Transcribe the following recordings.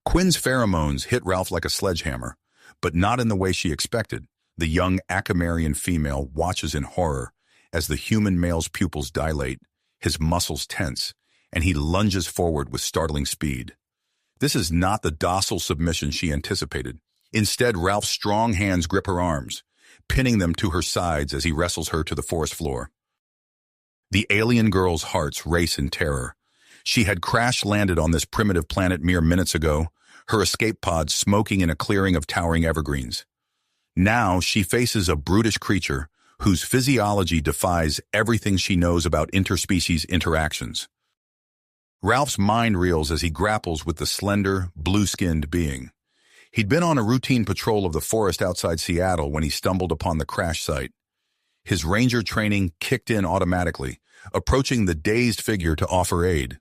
Quinn's pheromones hit Ralph like a sledgehammer, but not in the way she expected. The young Acamarian female watches in horror as the human male's pupils dilate, his muscles tense, and he lunges forward with startling speed. This is not the docile submission she anticipated. Instead, Ralph's strong hands grip her arms, pinning them to her sides as he wrestles her to the forest floor. The alien girl's hearts race in terror. She had crash-landed on this primitive planet mere minutes ago, her escape pod smoking in a clearing of towering evergreens. Now she faces a brutish creature whose physiology defies everything she knows about interspecies interactions. Ralph's mind reels as he grapples with the slender, blue-skinned being. He'd been on a routine patrol of the forest outside Seattle when he stumbled upon the crash site. His ranger training kicked in automatically, approaching the dazed figure to offer aid.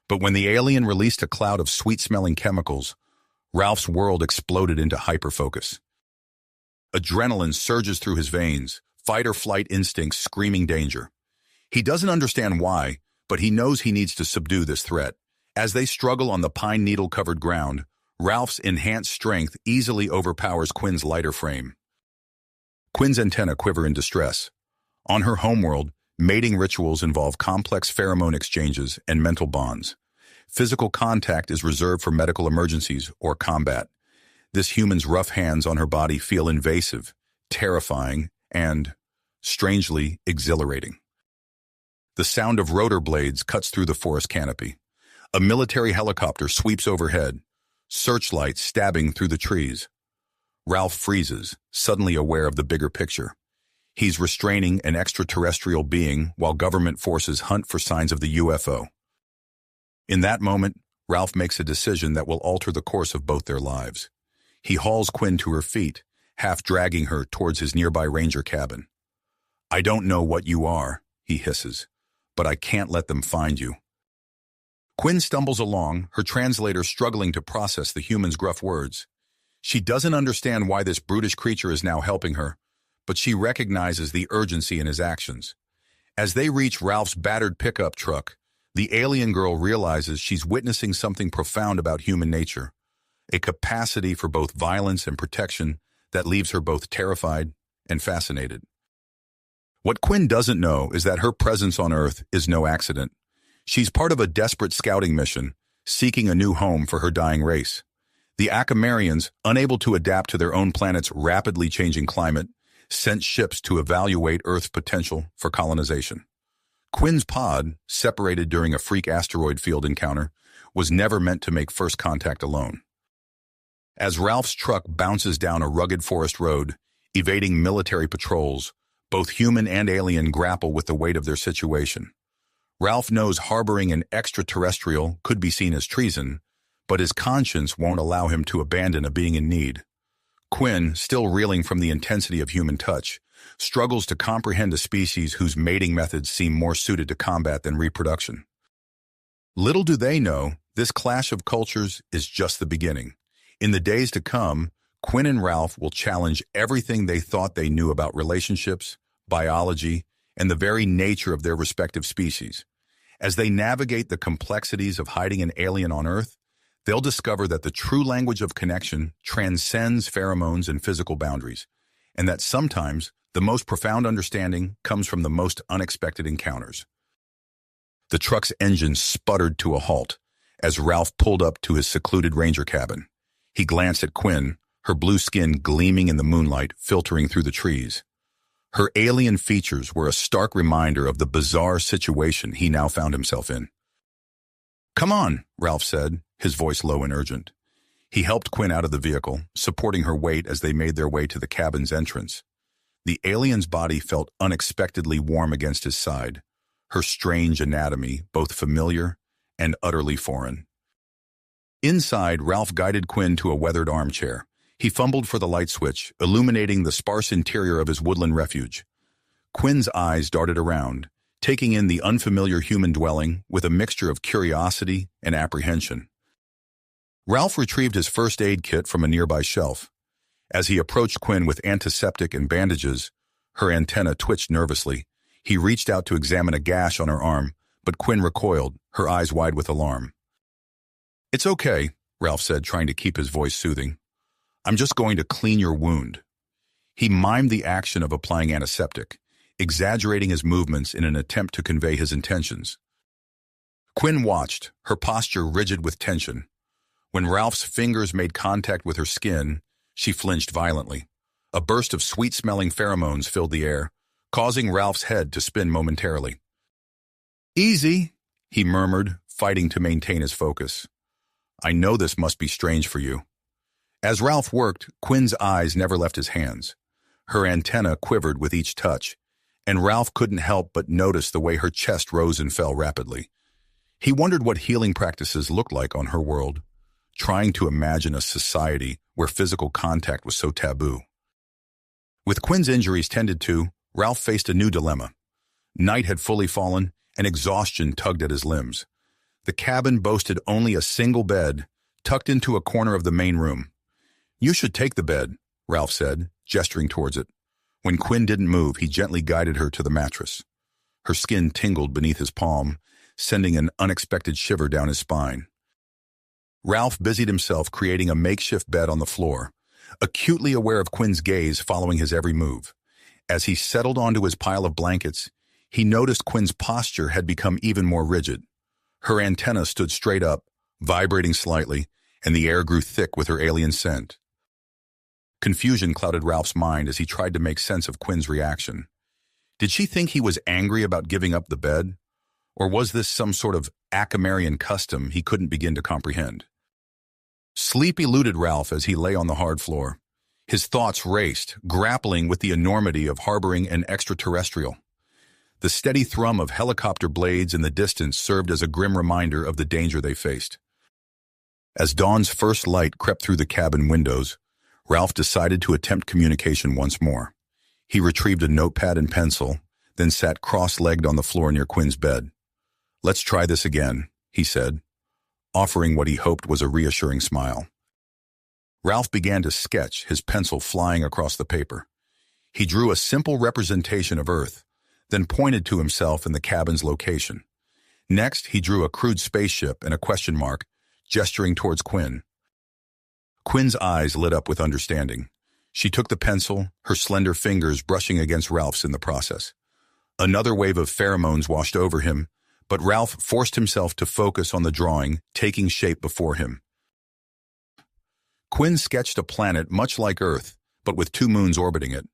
But when the alien released a cloud of sweet-smelling chemicals, Ralph's world exploded into hyperfocus. Adrenaline surges through his veins, fight-or-flight instincts screaming danger. He doesn't understand why, but he knows he needs to subdue this threat. As they struggle on the pine needle-covered ground, Ralph's enhanced strength easily overpowers Quinn's lighter frame. Quinn's antennae quiver in distress. On her homeworld, mating rituals involve complex pheromone exchanges and mental bonds. Physical contact is reserved for medical emergencies or combat. This human's rough hands on her body feel invasive, terrifying, and, strangely, exhilarating. The sound of rotor blades cuts through the forest canopy. A military helicopter sweeps overhead, searchlights stabbing through the trees. Ralph freezes, suddenly aware of the bigger picture. He's restraining an extraterrestrial being while government forces hunt for signs of the UFO. In that moment, Ralph makes a decision that will alter the course of both their lives. He hauls Quinn to her feet, half dragging her towards his nearby ranger cabin. "I don't know what you are," he hisses, "but I can't let them find you." Quinn stumbles along, her translator struggling to process the human's gruff words. She doesn't understand why this brutish creature is now helping her, but she recognizes the urgency in his actions. As they reach Ralph's battered pickup truck, the alien girl realizes she's witnessing something profound about human nature, a capacity for both violence and protection that leaves her both terrified and fascinated. What Quinn doesn't know is that her presence on Earth is no accident. She's part of a desperate scouting mission, seeking a new home for her dying race. The Acamarians, unable to adapt to their own planet's rapidly changing climate, sent ships to evaluate Earth's potential for colonization. Quinn's pod, separated during a freak asteroid field encounter, was never meant to make first contact alone. As Ralph's truck bounces down a rugged forest road, evading military patrols, both human and alien grapple with the weight of their situation. Ralph knows harboring an extraterrestrial could be seen as treason, but his conscience won't allow him to abandon a being in need. Quinn, still reeling from the intensity of human touch, struggles to comprehend a species whose mating methods seem more suited to combat than reproduction. Little do they know, this clash of cultures is just the beginning. In the days to come, Quinn and Ralph will challenge everything they thought they knew about relationships, biology, and the very nature of their respective species. As they navigate the complexities of hiding an alien on Earth, they'll discover that the true language of connection transcends pheromones and physical boundaries, and that sometimes the most profound understanding comes from the most unexpected encounters. The truck's engine sputtered to a halt as Ralph pulled up to his secluded ranger cabin. He glanced at Quinn, her blue skin gleaming in the moonlight filtering through the trees. Her alien features were a stark reminder of the bizarre situation he now found himself in. "Come on," Ralph said, his voice low and urgent. He helped Quinn out of the vehicle, supporting her weight as they made their way to the cabin's entrance. The alien's body felt unexpectedly warm against his side, her strange anatomy both familiar and utterly foreign. Inside, Ralph guided Quinn to a weathered armchair. He fumbled for the light switch, illuminating the sparse interior of his woodland refuge. Quinn's eyes darted around, taking in the unfamiliar human dwelling with a mixture of curiosity and apprehension. Ralph retrieved his first aid kit from a nearby shelf. As he approached Quinn with antiseptic and bandages, her antenna twitched nervously. He reached out to examine a gash on her arm, but Quinn recoiled, her eyes wide with alarm. "It's okay," Ralph said, trying to keep his voice soothing. I'm just going to clean your wound. He mimed the action of applying antiseptic, exaggerating his movements in an attempt to convey his intentions. Quinn watched, her posture rigid with tension. When Ralph's fingers made contact with her skin, she flinched violently. A burst of sweet-smelling pheromones filled the air, causing Ralph's head to spin momentarily. Easy, he murmured, fighting to maintain his focus. I know this must be strange for you. As Ralph worked, Quinn's eyes never left his hands. Her antenna quivered with each touch, and Ralph couldn't help but notice the way her chest rose and fell rapidly. He wondered what healing practices looked like on her world, trying to imagine a society where physical contact was so taboo. With Quinn's injuries tended to, Ralph faced a new dilemma. Night had fully fallen, and exhaustion tugged at his limbs. The cabin boasted only a single bed, tucked into a corner of the main room. You should take the bed, Ralph said, gesturing towards it. When Quinn didn't move, he gently guided her to the mattress. Her skin tingled beneath his palm, sending an unexpected shiver down his spine. Ralph busied himself creating a makeshift bed on the floor, acutely aware of Quinn's gaze following his every move. As he settled onto his pile of blankets, he noticed Quinn's posture had become even more rigid. Her antenna stood straight up, vibrating slightly, and the air grew thick with her alien scent. Confusion clouded Ralph's mind as he tried to make sense of Quinn's reaction. Did she think he was angry about giving up the bed? Or was this some sort of Acamarian custom he couldn't begin to comprehend? Sleep eluded Ralph as he lay on the hard floor. His thoughts raced, grappling with the enormity of harboring an extraterrestrial. The steady thrum of helicopter blades in the distance served as a grim reminder of the danger they faced. As dawn's first light crept through the cabin windows, Ralph decided to attempt communication once more. He retrieved a notepad and pencil, then sat cross-legged on the floor near Quinn's bed. Let's try this again, he said, offering what he hoped was a reassuring smile. Ralph began to sketch, his pencil flying across the paper. He drew a simple representation of Earth, then pointed to himself in the cabin's location. Next, he drew a crude spaceship and a question mark, gesturing towards Quinn. Quinn's eyes lit up with understanding. She took the pencil, her slender fingers brushing against Ralph's in the process. Another wave of pheromones washed over him, but Ralph forced himself to focus on the drawing, taking shape before him. Quinn sketched a planet much like Earth, but with 2 moons orbiting it.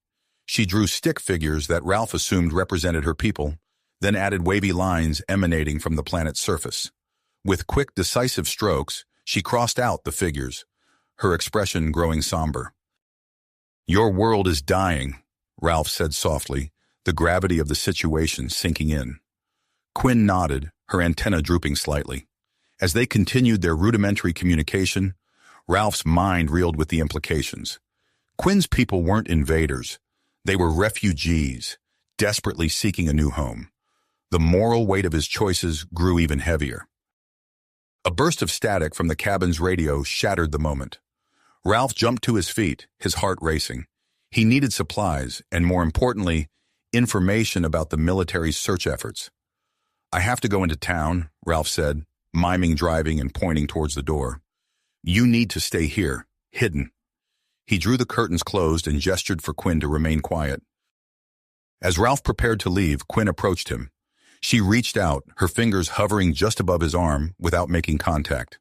She drew stick figures that Ralph assumed represented her people, then added wavy lines emanating from the planet's surface. With quick, decisive strokes, she crossed out the figures, her expression growing somber. Your world is dying, Ralph said softly, the gravity of the situation sinking in. Quinn nodded, her antenna drooping slightly. As they continued their rudimentary communication, Ralph's mind reeled with the implications. Quinn's people weren't invaders. They were refugees, desperately seeking a new home. The moral weight of his choices grew even heavier. A burst of static from the cabin's radio shattered the moment. Ralph jumped to his feet, his heart racing. He needed supplies, and more importantly, information about the military's search efforts. I have to go into town, Ralph said, miming driving and pointing towards the door. You need to stay here, hidden. He drew the curtains closed and gestured for Quinn to remain quiet. As Ralph prepared to leave, Quinn approached him. She reached out, her fingers hovering just above his arm without making contact.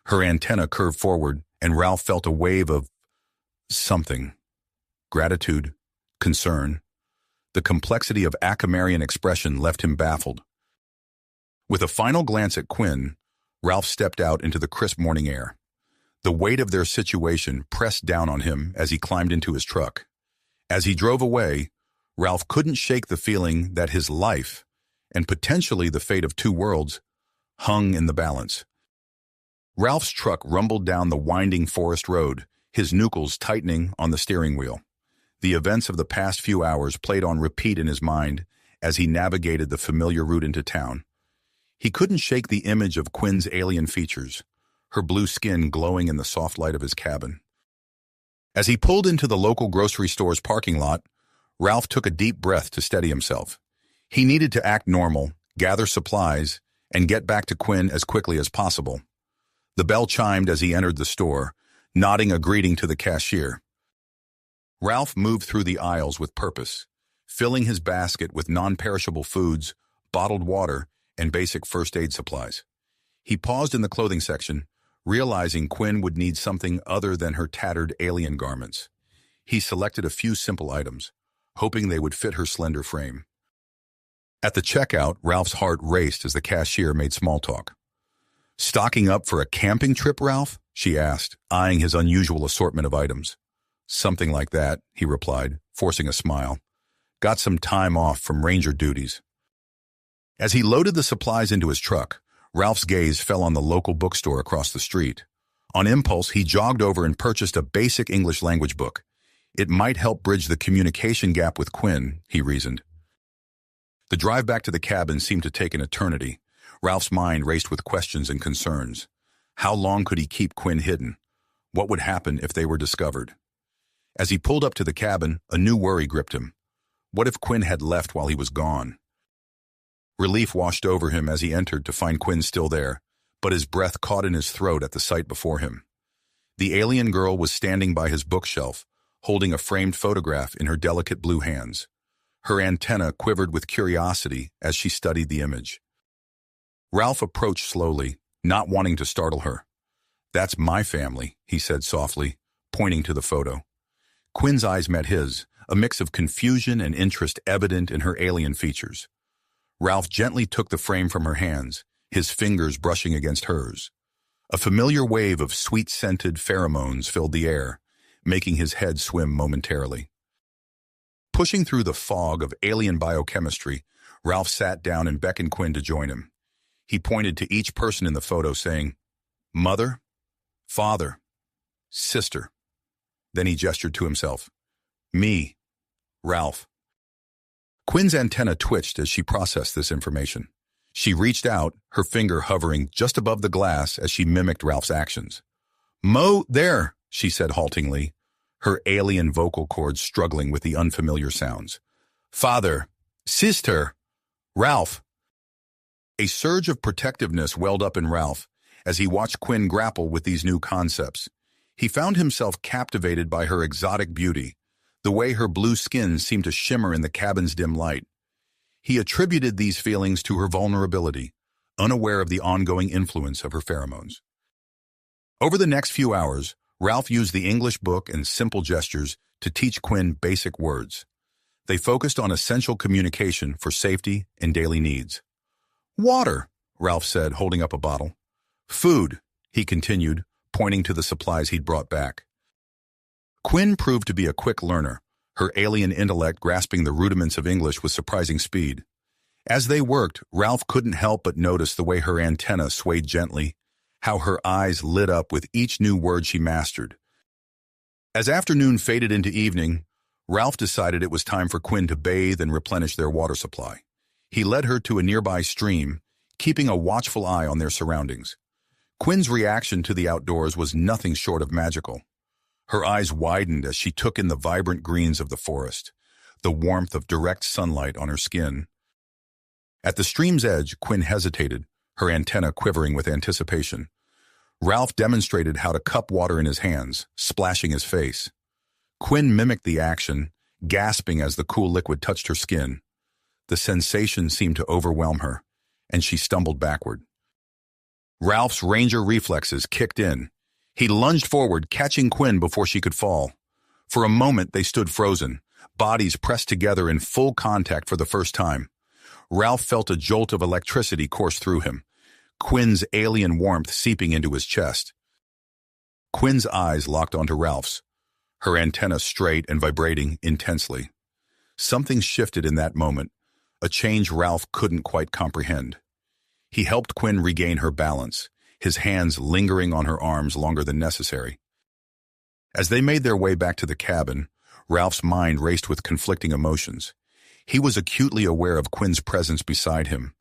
Her antenna curved forward, and Ralph felt a wave of something. Gratitude, concern. The complexity of Acamarian expression left him baffled. With a final glance at Quinn, Ralph stepped out into the crisp morning air. The weight of their situation pressed down on him as he climbed into his truck. As he drove away, Ralph couldn't shake the feeling that his life, and potentially the fate of 2 worlds, hung in the balance. Ralph's truck rumbled down the winding forest road, his knuckles tightening on the steering wheel. The events of the past few hours played on repeat in his mind as he navigated the familiar route into town. He couldn't shake the image of Quinn's alien features, her blue skin glowing in the soft light of his cabin. As he pulled into the local grocery store's parking lot, Ralph took a deep breath to steady himself. He needed to act normal, gather supplies, and get back to Quinn as quickly as possible. The bell chimed as he entered the store, nodding a greeting to the cashier. Ralph moved through the aisles with purpose, filling his basket with non-perishable foods, bottled water, and basic first aid supplies. He paused in the clothing section, realizing Quinn would need something other than her tattered alien garments. He selected a few simple items, hoping they would fit her slender frame. At the checkout, Ralph's heart raced as the cashier made small talk. "Stocking up for a camping trip, Ralph?" she asked, eyeing his unusual assortment of items. "Something like that," he replied, forcing a smile. "Got some time off from ranger duties." As he loaded the supplies into his truck, Ralph's gaze fell on the local bookstore across the street. On impulse, he jogged over and purchased a basic English language book. It might help bridge the communication gap with Quinn, he reasoned. The drive back to the cabin seemed to take an eternity. Ralph's mind raced with questions and concerns. How long could he keep Quinn hidden? What would happen if they were discovered? As he pulled up to the cabin, a new worry gripped him. What if Quinn had left while he was gone? Relief washed over him as he entered to find Quinn still there, but his breath caught in his throat at the sight before him. The alien girl was standing by his bookshelf, holding a framed photograph in her delicate blue hands. Her antenna quivered with curiosity as she studied the image. Ralph approached slowly, not wanting to startle her. "That's my family," he said softly, pointing to the photo. Quinn's eyes met his, a mix of confusion and interest evident in her alien features. Ralph gently took the frame from her hands, his fingers brushing against hers. A familiar wave of sweet-scented pheromones filled the air, making his head swim momentarily. Pushing through the fog of alien biochemistry, Ralph sat down and beckoned Quinn to join him. He pointed to each person in the photo, saying, "Mother, father, sister." Then he gestured to himself. "Me, Ralph." Quinn's antenna twitched as she processed this information. She reached out, her finger hovering just above the glass as she mimicked Ralph's actions. There," she said haltingly, her alien vocal cords struggling with the unfamiliar sounds. "Father, sister, Ralph." A surge of protectiveness welled up in Ralph as he watched Quinn grapple with these new concepts. He found himself captivated by her exotic beauty, the way her blue skin seemed to shimmer in the cabin's dim light. He attributed these feelings to her vulnerability, unaware of the ongoing influence of her pheromones. Over the next few hours, Ralph used the English book and simple gestures to teach Quinn basic words. They focused on essential communication for safety and daily needs. "Water," Ralph said, holding up a bottle. "Food," he continued, pointing to the supplies he'd brought back. Quinn proved to be a quick learner, her alien intellect grasping the rudiments of English with surprising speed. As they worked, Ralph couldn't help but notice the way her antenna swayed gently, how her eyes lit up with each new word she mastered. As afternoon faded into evening, Ralph decided it was time for Quinn to bathe and replenish their water supply. He led her to a nearby stream, keeping a watchful eye on their surroundings. Quinn's reaction to the outdoors was nothing short of magical. Her eyes widened as she took in the vibrant greens of the forest, the warmth of direct sunlight on her skin. At the stream's edge, Quinn hesitated, her antenna quivering with anticipation. Ralph demonstrated how to cup water in his hands, splashing his face. Quinn mimicked the action, gasping as the cool liquid touched her skin. The sensation seemed to overwhelm her, and she stumbled backward. Ralph's ranger reflexes kicked in. He lunged forward, catching Quinn before she could fall. For a moment, they stood frozen, bodies pressed together in full contact for the first time. Ralph felt a jolt of electricity course through him, Quinn's alien warmth seeping into his chest. Quinn's eyes locked onto Ralph's, her antenna straight and vibrating intensely. Something shifted in that moment, a change Ralph couldn't quite comprehend. He helped Quinn regain her balance, his hands lingering on her arms longer than necessary. As they made their way back to the cabin, Ralph's mind raced with conflicting emotions. He was acutely aware of Quinn's presence beside him,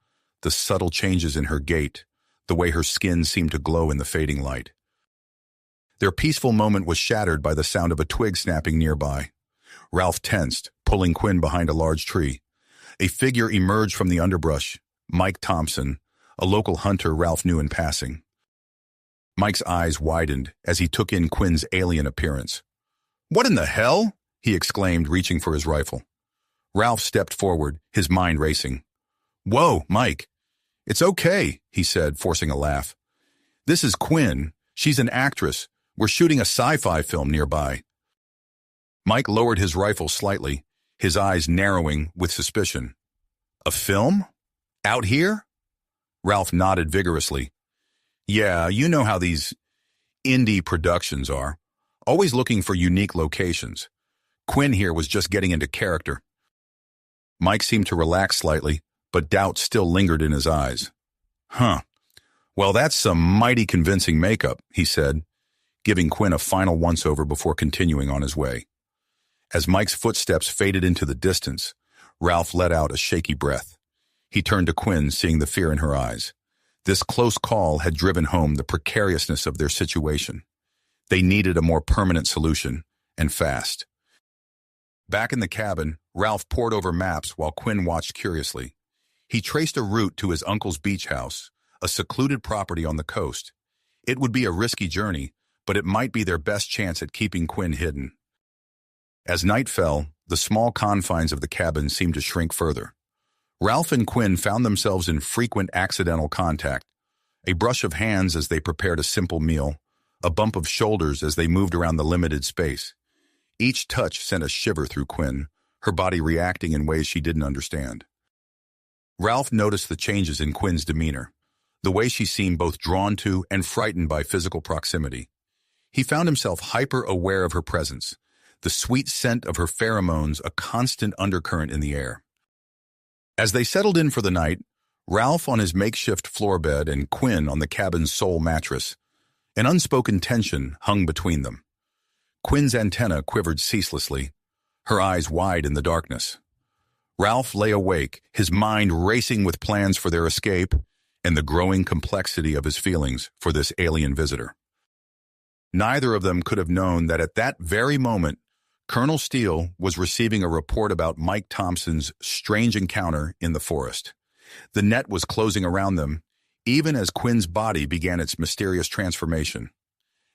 the subtle changes in her gait, the way her skin seemed to glow in the fading light. Their peaceful moment was shattered by the sound of a twig snapping nearby. Ralph tensed, pulling Quinn behind a large tree. A figure emerged from the underbrush, Mike Thompson, a local hunter Ralph knew in passing. Mike's eyes widened as he took in Quinn's alien appearance. "What in the hell?" he exclaimed, reaching for his rifle. Ralph stepped forward, his mind racing. "Whoa, Mike. It's okay," he said, forcing a laugh. "This is Quinn. She's an actress. We're shooting a sci-fi film nearby." Mike lowered his rifle slightly, his eyes narrowing with suspicion. "A film? Out here?" Ralph nodded vigorously. "Yeah, you know how these indie productions are. Always looking for unique locations. Quinn here was just getting into character." Mike seemed to relax slightly, but doubt still lingered in his eyes. "Huh. Well, that's some mighty convincing makeup," he said, giving Quinn a final once-over before continuing on his way. As Mike's footsteps faded into the distance, Ralph let out a shaky breath. He turned to Quinn, seeing the fear in her eyes. This close call had driven home the precariousness of their situation. They needed a more permanent solution, and fast. Back in the cabin, Ralph pored over maps while Quinn watched curiously. He traced a route to his uncle's beach house, a secluded property on the coast. It would be a risky journey, but it might be their best chance at keeping Quinn hidden. As night fell, the small confines of the cabin seemed to shrink further. Ralph and Quinn found themselves in frequent accidental contact, a brush of hands as they prepared a simple meal, a bump of shoulders as they moved around the limited space. Each touch sent a shiver through Quinn, her body reacting in ways she didn't understand. Ralph noticed the changes in Quinn's demeanor, the way she seemed both drawn to and frightened by physical proximity. He found himself hyper-aware of her presence, the sweet scent of her pheromones a constant undercurrent in the air. As they settled in for the night, Ralph on his makeshift floor bed and Quinn on the cabin's sole mattress, an unspoken tension hung between them. Quinn's antenna quivered ceaselessly, her eyes wide in the darkness. Ralph lay awake, his mind racing with plans for their escape and the growing complexity of his feelings for this alien visitor. Neither of them could have known that at that very moment, Colonel Steele was receiving a report about Mike Thompson's strange encounter in the forest. The net was closing around them, even as Quinn's body began its mysterious transformation.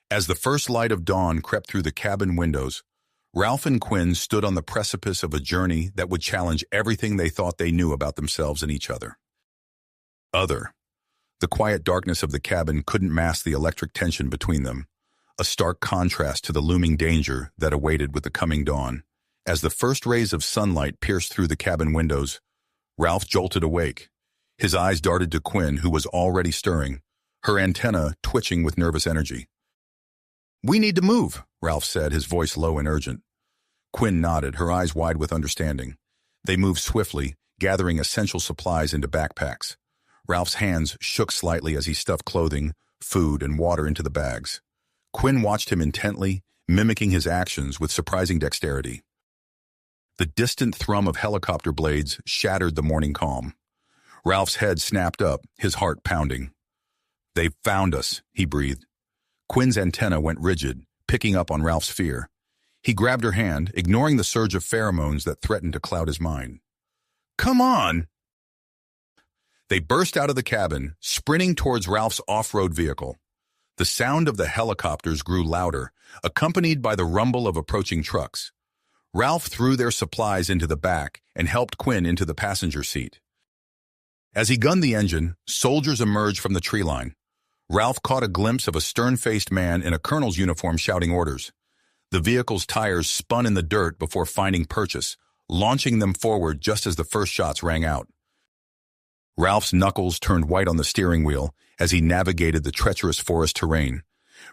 As the first light of dawn crept through the cabin windows, Ralph and Quinn stood on the precipice of a journey that would challenge everything they thought they knew about themselves and each other. The quiet darkness of the cabin couldn't mask the electric tension between them, a stark contrast to the looming danger that awaited with the coming dawn. As the first rays of sunlight pierced through the cabin windows, Ralph jolted awake. His eyes darted to Quinn, who was already stirring, her antenna twitching with nervous energy. "We need to move," Ralph said, his voice low and urgent. Quinn nodded, her eyes wide with understanding. They moved swiftly, gathering essential supplies into backpacks. Ralph's hands shook slightly as he stuffed clothing, food, and water into the bags. Quinn watched him intently, mimicking his actions with surprising dexterity. The distant thrum of helicopter blades shattered the morning calm. Ralph's head snapped up, his heart pounding. "They've found us," he breathed. Quinn's antenna went rigid, picking up on Ralph's fear. He grabbed her hand, ignoring the surge of pheromones that threatened to cloud his mind. "Come on!" They burst out of the cabin, sprinting towards Ralph's off-road vehicle. The sound of the helicopters grew louder, accompanied by the rumble of approaching trucks. Ralph threw their supplies into the back and helped Quinn into the passenger seat. As he gunned the engine, soldiers emerged from the tree line. Ralph caught a glimpse of a stern-faced man in a colonel's uniform shouting orders. The vehicle's tires spun in the dirt before finding purchase, launching them forward just as the first shots rang out. Ralph's knuckles turned white on the steering wheel as he navigated the treacherous forest terrain.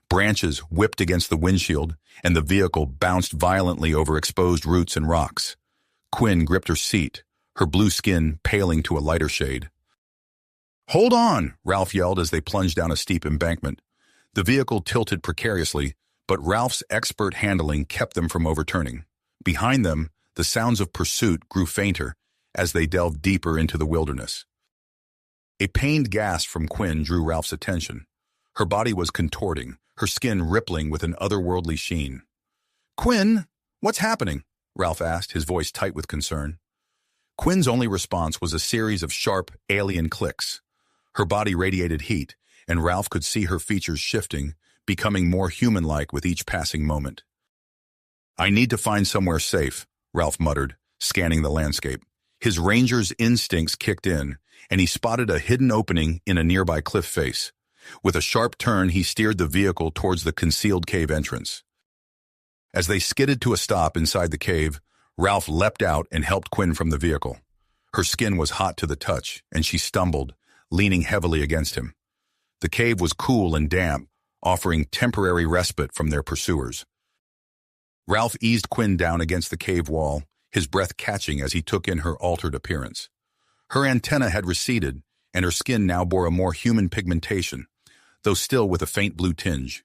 Branches whipped against the windshield, and the vehicle bounced violently over exposed roots and rocks. Quinn gripped her seat, her blue skin paling to a lighter shade. "Hold on!" Ralph yelled as they plunged down a steep embankment. The vehicle tilted precariously, but Ralph's expert handling kept them from overturning. Behind them, the sounds of pursuit grew fainter as they delved deeper into the wilderness. A pained gasp from Quinn drew Ralph's attention. Her body was contorting, her skin rippling with an otherworldly sheen. "Quinn, what's happening?" Ralph asked, his voice tight with concern. Quinn's only response was a series of sharp, alien clicks. Her body radiated heat, and Ralph could see her features shifting, becoming more human-like with each passing moment. "I need to find somewhere safe," Ralph muttered, scanning the landscape. His ranger's instincts kicked in, and he spotted a hidden opening in a nearby cliff face. With a sharp turn, he steered the vehicle towards the concealed cave entrance. As they skidded to a stop inside the cave, Ralph leapt out and helped Quinn from the vehicle. Her skin was hot to the touch, and she stumbled, leaning heavily against him. The cave was cool and damp, offering temporary respite from their pursuers. Ralph eased Quinn down against the cave wall, his breath catching as he took in her altered appearance. Her antennae had receded, and her skin now bore a more human pigmentation, though still with a faint blue tinge.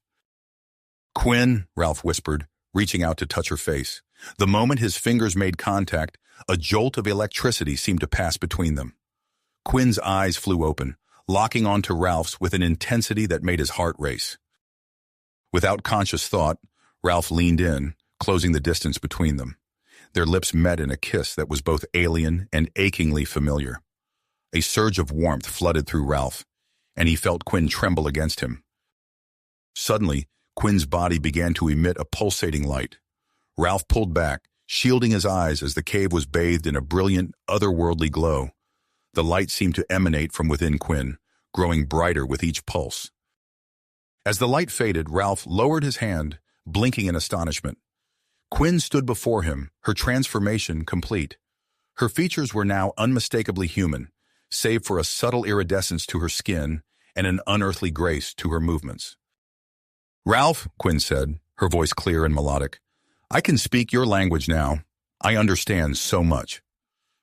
"Quinn," Ralph whispered, reaching out to touch her face. The moment his fingers made contact, a jolt of electricity seemed to pass between them. Quinn's eyes flew open, locking onto Ralph's with an intensity that made his heart race. Without conscious thought, Ralph leaned in, closing the distance between them. Their lips met in a kiss that was both alien and achingly familiar. A surge of warmth flooded through Ralph, and he felt Quinn tremble against him. Suddenly, Quinn's body began to emit a pulsating light. Ralph pulled back, shielding his eyes as the cave was bathed in a brilliant, otherworldly glow. The light seemed to emanate from within Quinn, growing brighter with each pulse. As the light faded, Ralph lowered his hand, blinking in astonishment. Quinn stood before him, her transformation complete. Her features were now unmistakably human, save for a subtle iridescence to her skin and an unearthly grace to her movements. "Ralph," Quinn said, her voice clear and melodic, "I can speak your language now. I understand so much."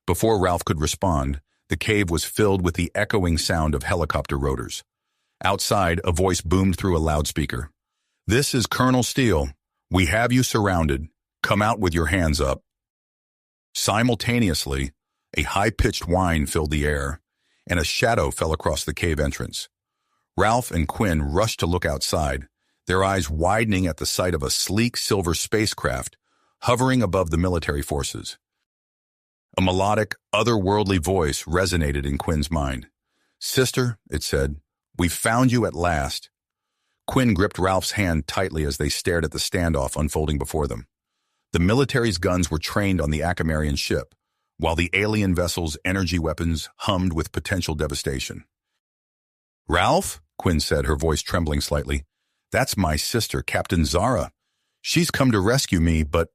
Before Ralph could respond, the cave was filled with the echoing sound of helicopter rotors. Outside, a voice boomed through a loudspeaker. "This is Colonel Steele. We have you surrounded. Come out with your hands up." Simultaneously, a high-pitched whine filled the air, and a shadow fell across the cave entrance. Ralph and Quinn rushed to look outside, their eyes widening at the sight of a sleek silver spacecraft hovering above the military forces. A melodic, otherworldly voice resonated in Quinn's mind. "Sister," it said, "we've found you at last." Quinn gripped Ralph's hand tightly as they stared at the standoff unfolding before them. The military's guns were trained on the Acamarian ship, while the alien vessel's energy weapons hummed with potential devastation. "Ralph," Quinn said, her voice trembling slightly, "that's my sister, Captain Zara. She's come to rescue me, but—"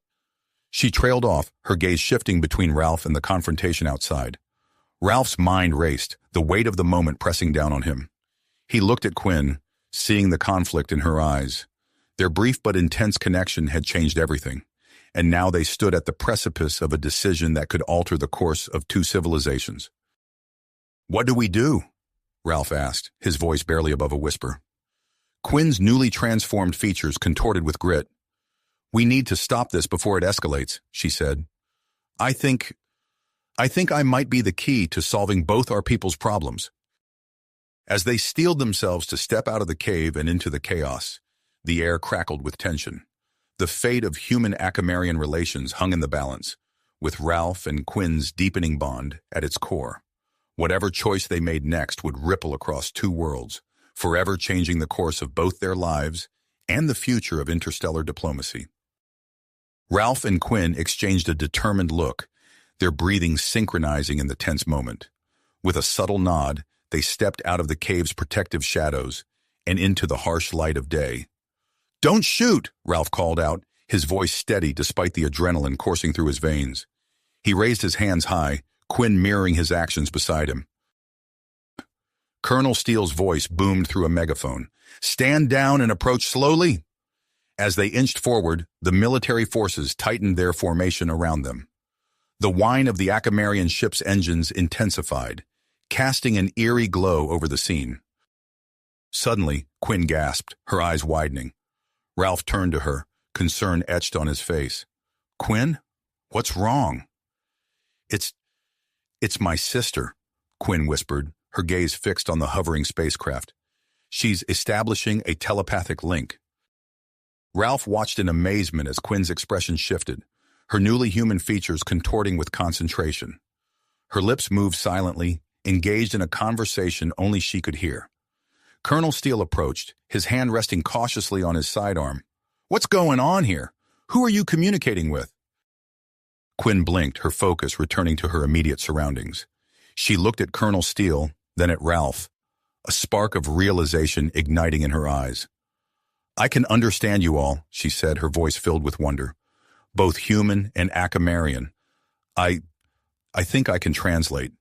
She trailed off, her gaze shifting between Ralph and the confrontation outside. Ralph's mind raced, the weight of the moment pressing down on him. He looked at Quinn, seeing the conflict in her eyes. Their brief but intense connection had changed everything, and now they stood at the precipice of a decision that could alter the course of two civilizations. "What do we do?" Ralph asked, his voice barely above a whisper. Quinn's newly transformed features contorted with grit. "We need to stop this before it escalates," she said. I think I might be the key to solving both our people's problems." As they steeled themselves to step out of the cave and into the chaos, the air crackled with tension. The fate of human-Acamarian relations hung in the balance, with Ralph and Quinn's deepening bond at its core. Whatever choice they made next would ripple across two worlds, forever changing the course of both their lives and the future of interstellar diplomacy. Ralph and Quinn exchanged a determined look, their breathing synchronizing in the tense moment. With a subtle nod, they stepped out of the cave's protective shadows and into the harsh light of day. "Don't shoot!" Ralph called out, his voice steady despite the adrenaline coursing through his veins. He raised his hands high, Quinn mirroring his actions beside him. Colonel Steele's voice boomed through a megaphone. "Stand down and approach slowly." As they inched forward, the military forces tightened their formation around them. The whine of the Acamarian ship's engines intensified, casting an eerie glow over the scene. Suddenly, Quinn gasped, her eyes widening. Ralph turned to her, concern etched on his face. "Quinn? What's wrong?" It's my sister," Quinn whispered, her gaze fixed on the hovering spacecraft. "She's establishing a telepathic link." Ralph watched in amazement as Quinn's expression shifted, her newly human features contorting with concentration. Her lips moved silently, engaged in a conversation only she could hear. Colonel Steele approached, his hand resting cautiously on his sidearm. "What's going on here? Who are you communicating with?" Quinn blinked, her focus returning to her immediate surroundings. She looked at Colonel Steele, then at Ralph, a spark of realization igniting in her eyes. "I can understand you all," she said, her voice filled with wonder. "Both human and Acamarian. I think I can translate."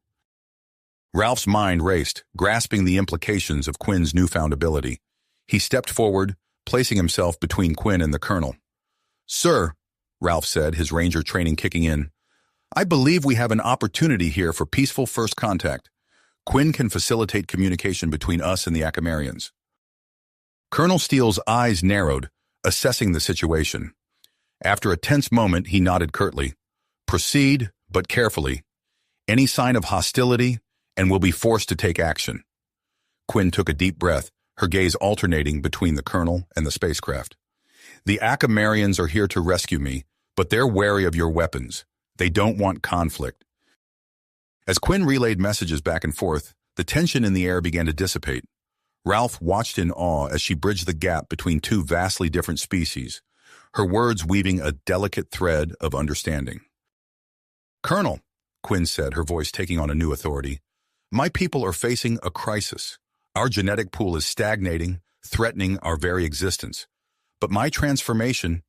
Ralph's mind raced, grasping the implications of Quinn's newfound ability. He stepped forward, placing himself between Quinn and the colonel. "Sir," Ralph said, his ranger training kicking in, "I believe we have an opportunity here for peaceful first contact. Quinn can facilitate communication between us and the Acamarians." Colonel Steele's eyes narrowed, assessing the situation. After a tense moment, he nodded curtly. "Proceed, but carefully. Any sign of hostility, and we'll be forced to take action." Quinn took a deep breath, her gaze alternating between the colonel and the spacecraft. "The Acamarians are here to rescue me, but they're wary of your weapons. They don't want conflict." As Quinn relayed messages back and forth, the tension in the air began to dissipate. Ralph watched in awe as she bridged the gap between two vastly different species, her words weaving a delicate thread of understanding. "Colonel," Quinn said, her voice taking on a new authority, "my people are facing a crisis. Our genetic pool is stagnating, threatening our very existence. But my transformation,"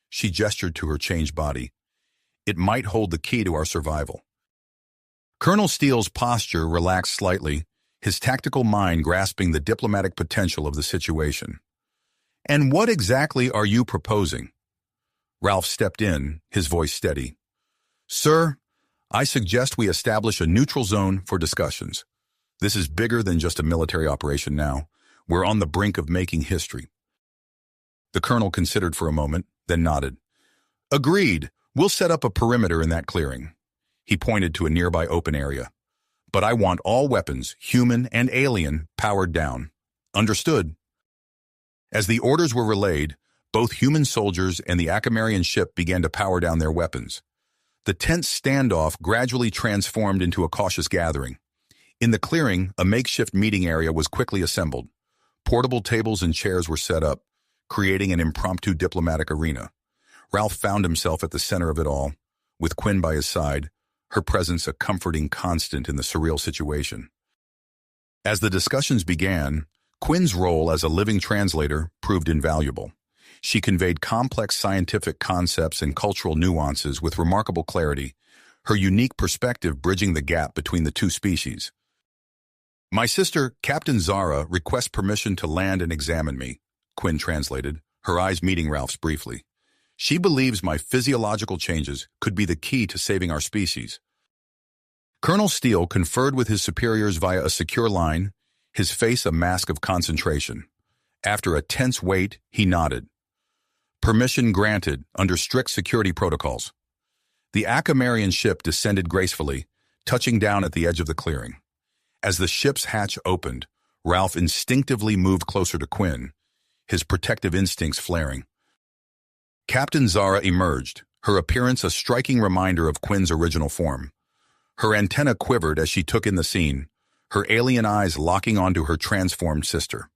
she gestured to her changed body, "it might hold the key to our survival." Colonel Steele's posture relaxed slightly, his tactical mind grasping the diplomatic potential of the situation. "And what exactly are you proposing?" Ralph stepped in, his voice steady. "Sir, I suggest we establish a neutral zone for discussions. This is bigger than just a military operation now. We're on the brink of making history." The colonel considered for a moment, then nodded. "Agreed. We'll set up a perimeter in that clearing." He pointed to a nearby open area. "But I want all weapons, human and alien, powered down." "Understood." As the orders were relayed, both human soldiers and the Acamarian ship began to power down their weapons. The tense standoff gradually transformed into a cautious gathering. In the clearing, a makeshift meeting area was quickly assembled. Portable tables and chairs were set up, creating an impromptu diplomatic arena. Ralph found himself at the center of it all, with Quinn by his side, her presence a comforting constant in the surreal situation. As the discussions began, Quinn's role as a living translator proved invaluable. She conveyed complex scientific concepts and cultural nuances with remarkable clarity, her unique perspective bridging the gap between the two species. "My sister, Captain Zara, requests permission to land and examine me," Quinn translated, her eyes meeting Ralph's briefly. "She believes my physiological changes could be the key to saving our species." Colonel Steele conferred with his superiors via a secure line, his face a mask of concentration. After a tense wait, he nodded. "Permission granted under strict security protocols." The Acamarian ship descended gracefully, touching down at the edge of the clearing. As the ship's hatch opened, Ralph instinctively moved closer to Quinn, his protective instincts flaring. Captain Zara emerged, her appearance a striking reminder of Quinn's original form. Her antenna quivered as she took in the scene, her alien eyes locking onto her transformed sister.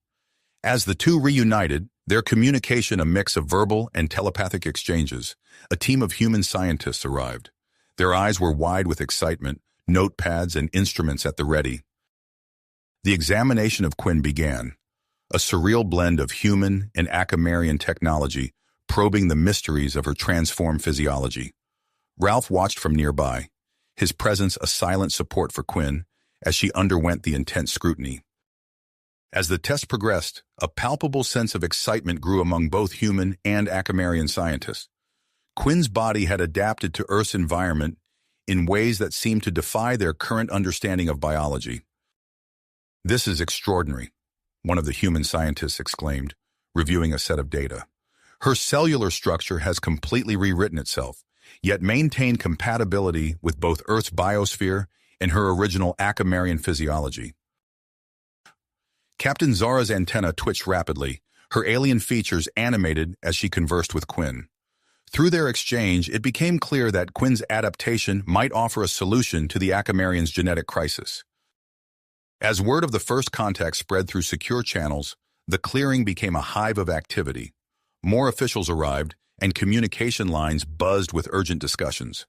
As the two reunited, their communication a mix of verbal and telepathic exchanges, a team of human scientists arrived. Their eyes were wide with excitement, notepads and instruments at the ready. The examination of Quinn began, a surreal blend of human and Acamarian technology, probing the mysteries of her transformed physiology. Ralph watched from nearby, his presence a silent support for Quinn as she underwent the intense scrutiny. As the test progressed, a palpable sense of excitement grew among both human and Acamarian scientists. Quinn's body had adapted to Earth's environment in ways that seemed to defy their current understanding of biology. "This is extraordinary," one of the human scientists exclaimed, reviewing a set of data. "Her cellular structure has completely rewritten itself, yet maintained compatibility with both Earth's biosphere and her original Acamarian physiology." Captain Zara's antenna twitched rapidly, her alien features animated as she conversed with Quinn. Through their exchange, it became clear that Quinn's adaptation might offer a solution to the Acamarians' genetic crisis. As word of the first contact spread through secure channels, the clearing became a hive of activity. More officials arrived, and communication lines buzzed with urgent discussions.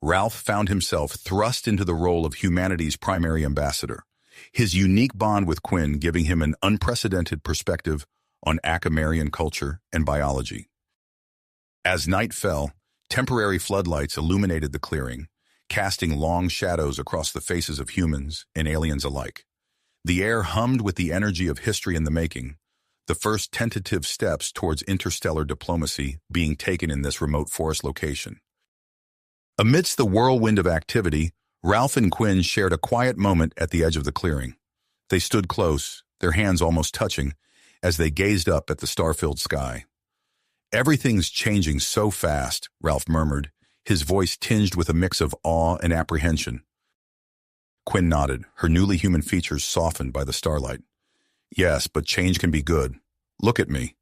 Ralph found himself thrust into the role of humanity's primary ambassador, his unique bond with Quinn giving him an unprecedented perspective on Acamarian culture and biology. As night fell, temporary floodlights illuminated the clearing, casting long shadows across the faces of humans and aliens alike. The air hummed with the energy of history in the making, the first tentative steps towards interstellar diplomacy being taken in this remote forest location. Amidst the whirlwind of activity, Ralph and Quinn shared a quiet moment at the edge of the clearing. They stood close, their hands almost touching, as they gazed up at the star-filled sky. "Everything's changing so fast," Ralph murmured, his voice tinged with a mix of awe and apprehension. Quinn nodded, her newly human features softened by the starlight. "Yes, but change can be good. Look at me."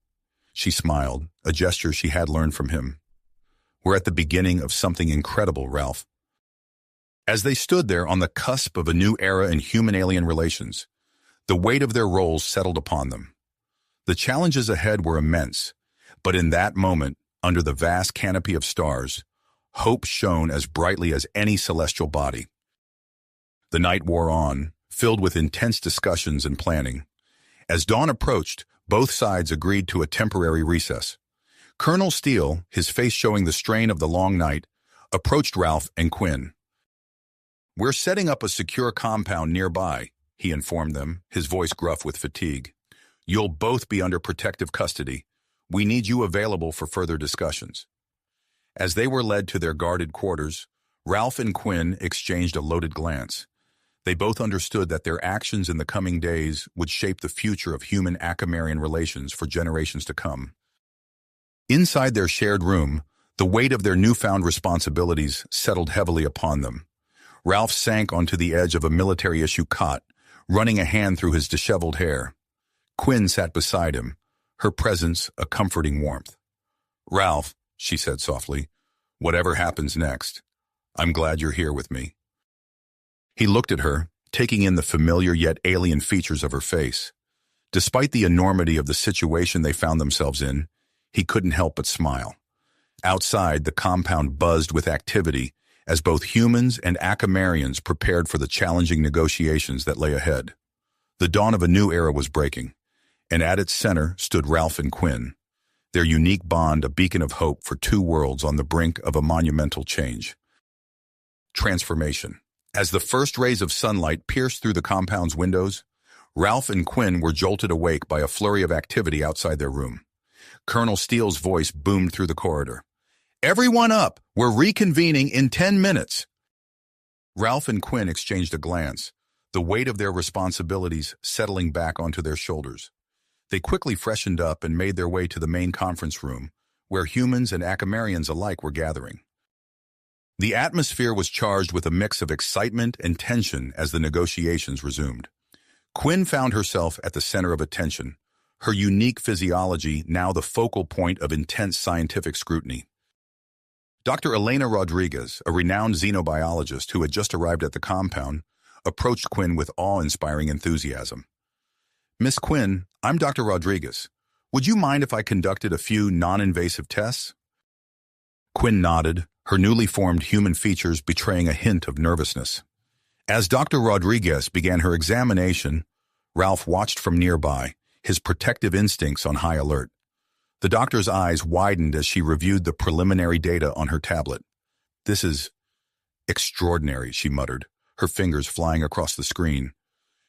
She smiled, a gesture she had learned from him. "We're at the beginning of something incredible, Ralph." As they stood there on the cusp of a new era in human-alien relations, the weight of their roles settled upon them. The challenges ahead were immense, but in that moment, under the vast canopy of stars, hope shone as brightly as any celestial body. The night wore on, filled with intense discussions and planning. As dawn approached, both sides agreed to a temporary recess. Colonel Steele, his face showing the strain of the long night, approached Ralph and Quinn. "We're setting up a secure compound nearby," he informed them, his voice gruff with fatigue. "You'll both be under protective custody. We need you available for further discussions." As they were led to their guarded quarters, Ralph and Quinn exchanged a loaded glance. They both understood that their actions in the coming days would shape the future of human Acamarian relations for generations to come. Inside their shared room, the weight of their newfound responsibilities settled heavily upon them. Ralph sank onto the edge of a military-issue cot, running a hand through his disheveled hair. Quinn sat beside him, her presence a comforting warmth. "Ralph," she said softly, "whatever happens next, I'm glad you're here with me." He looked at her, taking in the familiar yet alien features of her face. Despite the enormity of the situation they found themselves in, he couldn't help but smile. Outside, the compound buzzed with activity as both humans and Acamarians prepared for the challenging negotiations that lay ahead. The dawn of a new era was breaking, and at its center stood Ralph and Quinn, their unique bond a beacon of hope for two worlds on the brink of a monumental change. Transformation. As the first rays of sunlight pierced through the compound's windows, Ralph and Quinn were jolted awake by a flurry of activity outside their room. Colonel Steele's voice boomed through the corridor. "Everyone up! We're reconvening in 10 minutes!" Ralph and Quinn exchanged a glance, the weight of their responsibilities settling back onto their shoulders. They quickly freshened up and made their way to the main conference room, where humans and Acamarians alike were gathering. The atmosphere was charged with a mix of excitement and tension as the negotiations resumed. Quinn found herself at the center of attention, her unique physiology now the focal point of intense scientific scrutiny. Dr. Elena Rodriguez, a renowned xenobiologist who had just arrived at the compound, approached Quinn with awe-inspiring enthusiasm. "Miss Quinn, I'm Dr. Rodriguez. Would you mind if I conducted a few non-invasive tests?" Quinn nodded, her newly formed human features betraying a hint of nervousness. As Dr. Rodriguez began her examination, Ralph watched from nearby, his protective instincts on high alert. The doctor's eyes widened as she reviewed the preliminary data on her tablet. "This is extraordinary," she muttered, her fingers flying across the screen.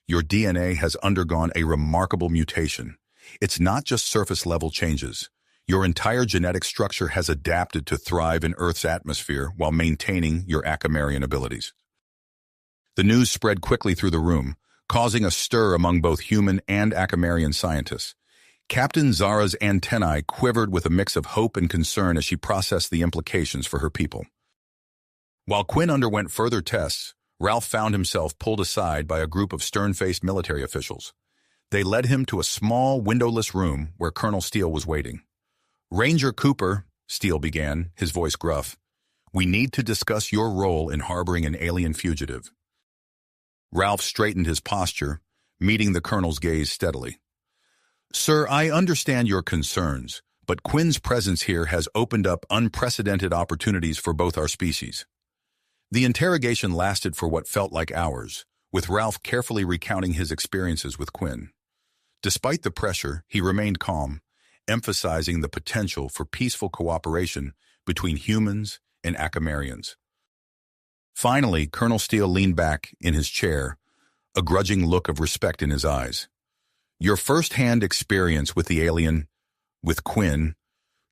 "Your DNA has undergone a remarkable mutation. It's not just surface-level changes. Your entire genetic structure has adapted to thrive in Earth's atmosphere while maintaining your Acamarian abilities." The news spread quickly through the room, causing a stir among both human and Acamarian scientists. Captain Zara's antennae quivered with a mix of hope and concern as she processed the implications for her people. While Quinn underwent further tests, Ralph found himself pulled aside by a group of stern-faced military officials. They led him to a small, windowless room where Colonel Steele was waiting. "Ranger Cooper," Steele began, his voice gruff, "we need to discuss your role in harboring an alien fugitive." Ralph straightened his posture, meeting the colonel's gaze steadily. "Sir, I understand your concerns, but Quinn's presence here has opened up unprecedented opportunities for both our species." The interrogation lasted for what felt like hours, with Ralph carefully recounting his experiences with Quinn. Despite the pressure, he remained calm, emphasizing the potential for peaceful cooperation between humans and Acamarians. Finally, Colonel Steele leaned back in his chair, a grudging look of respect in his eyes. "Your first-hand experience with the alien, with Quinn,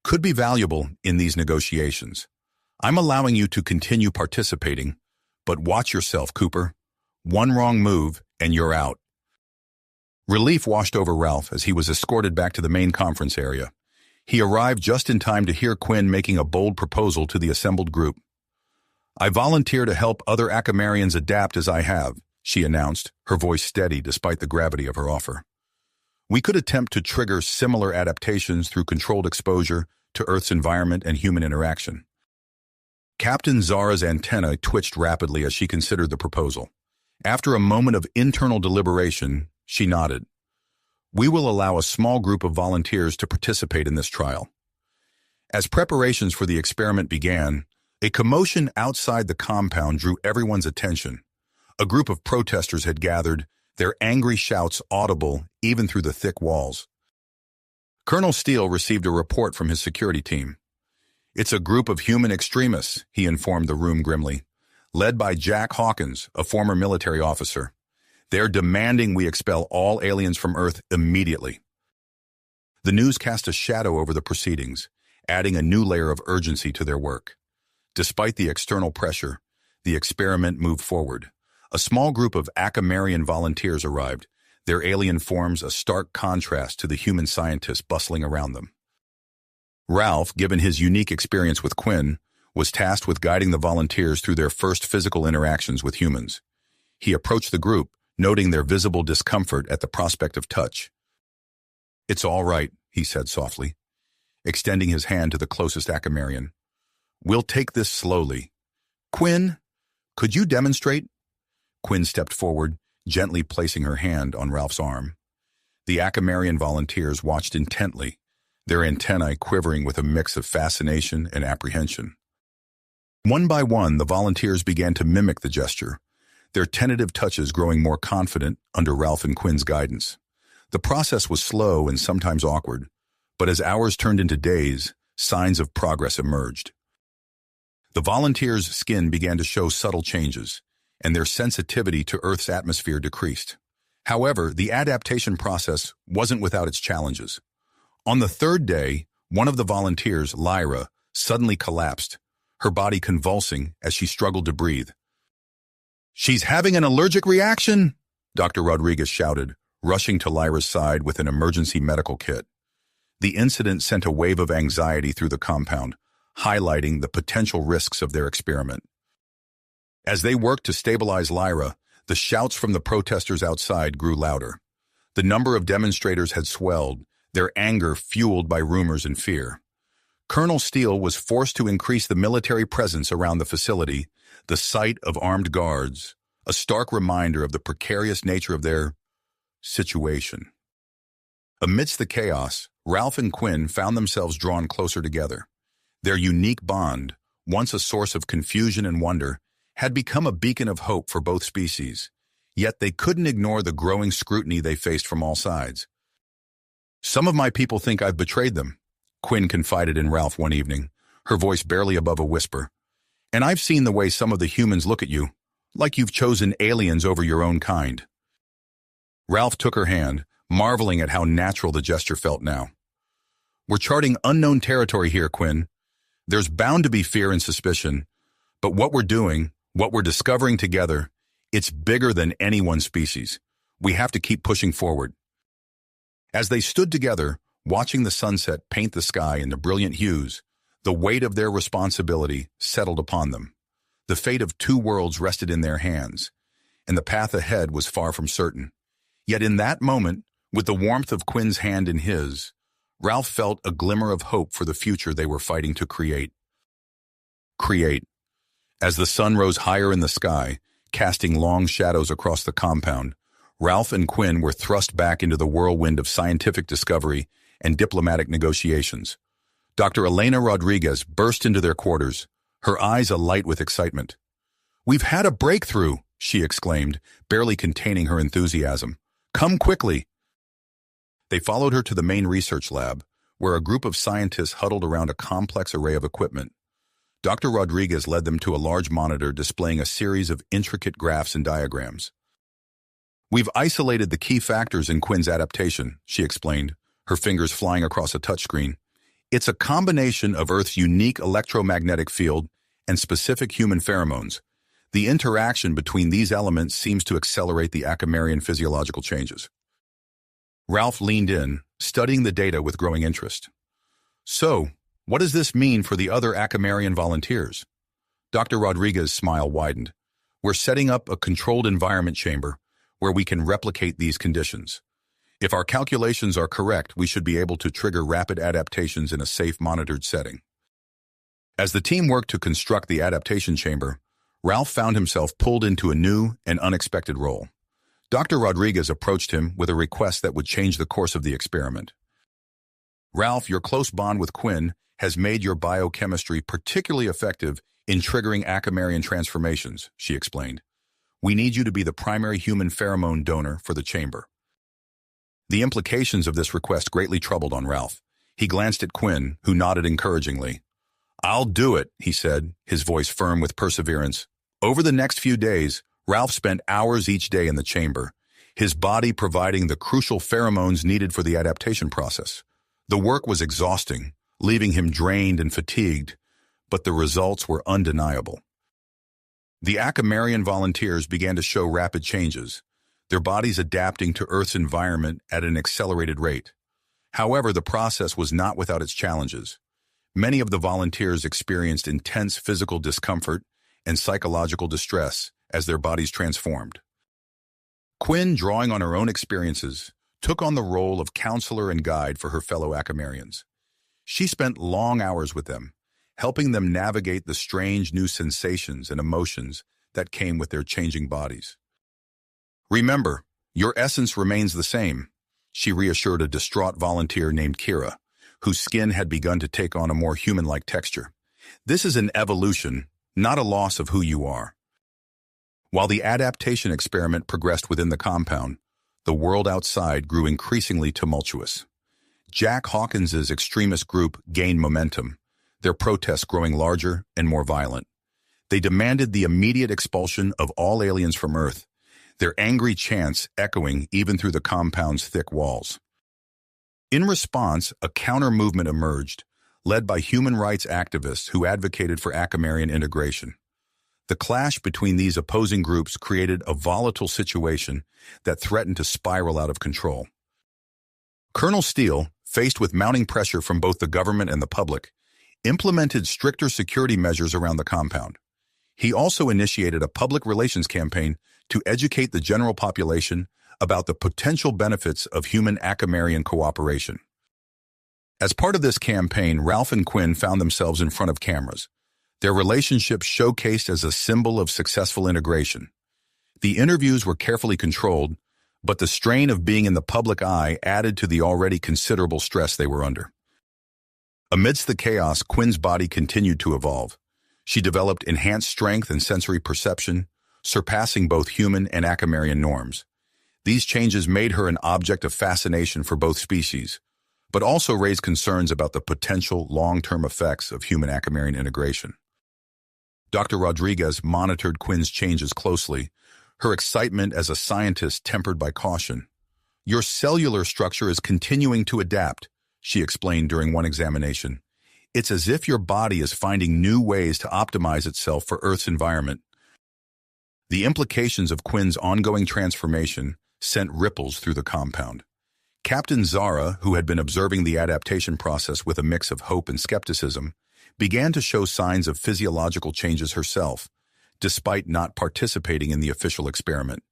could be valuable in these negotiations. I'm allowing you to continue participating, but watch yourself, Cooper. One wrong move, and you're out." Relief washed over Ralph as he was escorted back to the main conference area. He arrived just in time to hear Quinn making a bold proposal to the assembled group. "I volunteer to help other Acamarians adapt as I have," she announced, her voice steady despite the gravity of her offer. "We could attempt to trigger similar adaptations through controlled exposure to Earth's environment and human interaction." Captain Zara's antennae twitched rapidly as she considered the proposal. After a moment of internal deliberation, she nodded. "We will allow a small group of volunteers to participate in this trial." As preparations for the experiment began, a commotion outside the compound drew everyone's attention. A group of protesters had gathered, their angry shouts audible even through the thick walls. Colonel Steele received a report from his security team. "It's a group of human extremists," he informed the room grimly, led by Jack Hawkins, a former military officer. "They're demanding we expel all aliens from Earth immediately." The news cast a shadow over the proceedings, adding a new layer of urgency to their work. Despite the external pressure, the experiment moved forward. A small group of Acamarian volunteers arrived, their alien forms a stark contrast to the human scientists bustling around them. Ralph, given his unique experience with Quinn, was tasked with guiding the volunteers through their first physical interactions with humans. He approached the group, noting their visible discomfort at the prospect of touch. "It's all right," he said softly, extending his hand to the closest Acamarian. "We'll take this slowly. Quinn, could you demonstrate?" Quinn stepped forward, gently placing her hand on Ralph's arm. The Acamarian volunteers watched intently, their antennae quivering with a mix of fascination and apprehension. One by one, the volunteers began to mimic the gesture, their tentative touches growing more confident under Ralph and Quinn's guidance. The process was slow and sometimes awkward, but as hours turned into days, signs of progress emerged. The volunteers' skin began to show subtle changes, and their sensitivity to Earth's atmosphere decreased. However, the adaptation process wasn't without its challenges. On the third day, one of the volunteers, Lyra, suddenly collapsed, her body convulsing as she struggled to breathe. "She's having an allergic reaction!" Dr. Rodriguez shouted, rushing to Lyra's side with an emergency medical kit. The incident sent a wave of anxiety through the compound, highlighting the potential risks of their experiment. As they worked to stabilize Lyra, the shouts from the protesters outside grew louder. The number of demonstrators had swelled, their anger fueled by rumors and fear. Colonel Steele was forced to increase the military presence around the facility, the sight of armed guards, a stark reminder of the precarious nature of their situation. Amidst the chaos, Ralph and Quinn found themselves drawn closer together. Their unique bond, once a source of confusion and wonder, had become a beacon of hope for both species. Yet they couldn't ignore the growing scrutiny they faced from all sides. "Some of my people think I've betrayed them," Quinn confided in Ralph one evening, her voice barely above a whisper. "And I've seen the way some of the humans look at you, like you've chosen aliens over your own kind." Ralph took her hand, marveling at how natural the gesture felt now. "We're charting unknown territory here, Quinn. There's bound to be fear and suspicion, but what we're doing, what we're discovering together, it's bigger than any one species. We have to keep pushing forward." As they stood together, watching the sunset paint the sky in the brilliant hues, the weight of their responsibility settled upon them. The fate of two worlds rested in their hands, and the path ahead was far from certain. Yet in that moment, with the warmth of Quinn's hand in his, Ralph felt a glimmer of hope for the future they were fighting to create. As the sun rose higher in the sky, casting long shadows across the compound, Ralph and Quinn were thrust back into the whirlwind of scientific discovery and diplomatic negotiations. Dr. Elena Rodriguez burst into their quarters, her eyes alight with excitement. "We've had a breakthrough," she exclaimed, barely containing her enthusiasm. "Come quickly." They followed her to the main research lab, where a group of scientists huddled around a complex array of equipment. Dr. Rodriguez led them to a large monitor displaying a series of intricate graphs and diagrams. "We've isolated the key factors in Quinn's adaptation," she explained, her fingers flying across a touchscreen. "It's a combination of Earth's unique electromagnetic field and specific human pheromones. The interaction between these elements seems to accelerate the Acamarian physiological changes." Ralph leaned in, studying the data with growing interest. "So, what does this mean for the other Acamarian volunteers?" Dr. Rodriguez's smile widened. "We're setting up a controlled environment chamber where we can replicate these conditions. If our calculations are correct, we should be able to trigger rapid adaptations in a safe, monitored setting." As the team worked to construct the adaptation chamber, Ralph found himself pulled into a new and unexpected role. Dr. Rodriguez approached him with a request that would change the course of the experiment. "Ralph, your close bond with Quinn has made your biochemistry particularly effective in triggering Acamarian transformations," she explained. "We need you to be the primary human pheromone donor for the chamber." The implications of this request greatly troubled on Ralph. He glanced at Quinn, who nodded encouragingly. "I'll do it," he said, his voice firm with perseverance. Over the next few days, Ralph spent hours each day in the chamber, his body providing the crucial pheromones needed for the adaptation process. The work was exhausting, leaving him drained and fatigued, but the results were undeniable. The Acamarian volunteers began to show rapid changes, their bodies adapting to Earth's environment at an accelerated rate. However, the process was not without its challenges. Many of the volunteers experienced intense physical discomfort and psychological distress as their bodies transformed. Quinn, drawing on her own experiences, took on the role of counselor and guide for her fellow Acamarians. She spent long hours with them, helping them navigate the strange new sensations and emotions that came with their changing bodies. "Remember, your essence remains the same," she reassured a distraught volunteer named Kira, whose skin had begun to take on a more human-like texture. "This is an evolution, not a loss of who you are." While the adaptation experiment progressed within the compound, the world outside grew increasingly tumultuous. Jack Hawkins's extremist group gained momentum, their protests growing larger and more violent. They demanded the immediate expulsion of all aliens from Earth, their angry chants echoing even through the compound's thick walls. In response, a counter-movement emerged, led by human rights activists who advocated for Acamarian integration. The clash between these opposing groups created a volatile situation that threatened to spiral out of control. Colonel Steele, faced with mounting pressure from both the government and the public, implemented stricter security measures around the compound. He also initiated a public relations campaign to educate the general population about the potential benefits of human Acamarian cooperation. As part of this campaign, Ralph and Quinn found themselves in front of cameras, their relationship showcased as a symbol of successful integration. The interviews were carefully controlled, but the strain of being in the public eye added to the already considerable stress they were under. Amidst the chaos, Quinn's body continued to evolve. She developed enhanced strength and sensory perception, surpassing both human and Acamarian norms. These changes made her an object of fascination for both species, but also raised concerns about the potential long-term effects of human Acamarian integration. Dr. Rodriguez monitored Quinn's changes closely, her excitement as a scientist tempered by caution. "Your cellular structure is continuing to adapt," she explained during one examination. "It's as if your body is finding new ways to optimize itself for Earth's environment." The implications of Quinn's ongoing transformation sent ripples through the compound. Captain Zara, who had been observing the adaptation process with a mix of hope and skepticism, began to show signs of physiological changes herself, despite not participating in the official experiment.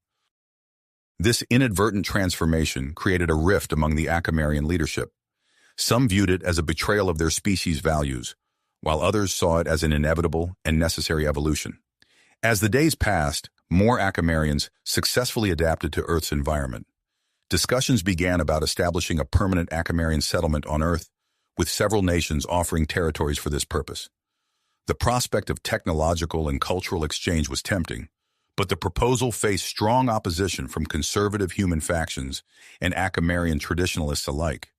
This inadvertent transformation created a rift among the Acamarian leadership. Some viewed it as a betrayal of their species' values, while others saw it as an inevitable and necessary evolution. As the days passed, more Acamarians successfully adapted to Earth's environment. Discussions began about establishing a permanent Acamarian settlement on Earth, with several nations offering territories for this purpose. The prospect of technological and cultural exchange was tempting, but the proposal faced strong opposition from conservative human factions and Acamarian traditionalists alike.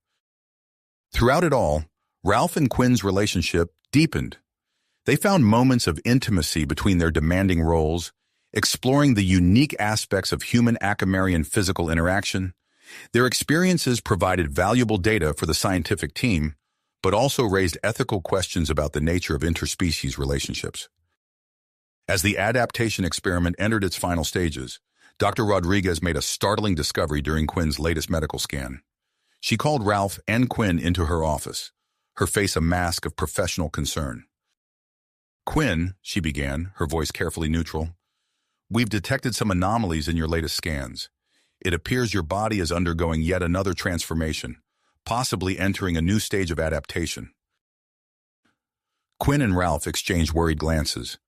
Throughout it all, Ralph and Quinn's relationship deepened. They found moments of intimacy between their demanding roles, exploring the unique aspects of human Acamarian physical interaction. Their experiences provided valuable data for the scientific team, but also raised ethical questions about the nature of interspecies relationships. As the adaptation experiment entered its final stages, Dr. Rodriguez made a startling discovery during Quinn's latest medical scan. She called Ralph and Quinn into her office, her face a mask of professional concern. "Quinn," she began, her voice carefully neutral, "we've detected some anomalies in your latest scans. It appears your body is undergoing yet another transformation, possibly entering a new stage of adaptation." Quinn and Ralph exchanged worried glances.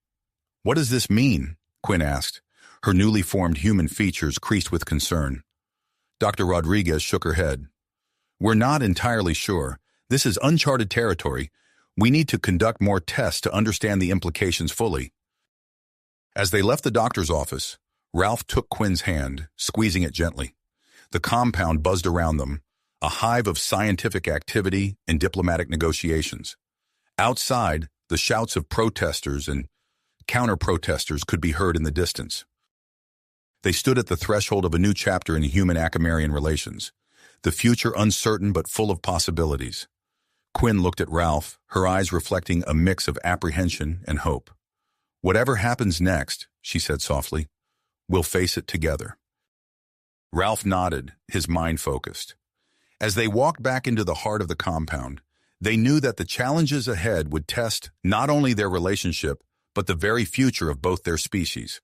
"What does this mean?" Quinn asked, her newly formed human features creased with concern. Dr. Rodriguez shook her head. "We're not entirely sure. This is uncharted territory. We need to conduct more tests to understand the implications fully." As they left the doctor's office, Ralph took Quinn's hand, squeezing it gently. The compound buzzed around them, a hive of scientific activity and diplomatic negotiations. Outside, the shouts of protesters and counter-protesters could be heard in the distance. They stood at the threshold of a new chapter in human-Acamarian relations, the future uncertain but full of possibilities. Quinn looked at Ralph, her eyes reflecting a mix of apprehension and hope. "Whatever happens next," she said softly, "we'll face it together." Ralph nodded, his mind focused. As they walked back into the heart of the compound, they knew that the challenges ahead would test not only their relationship, but the very future of both their species.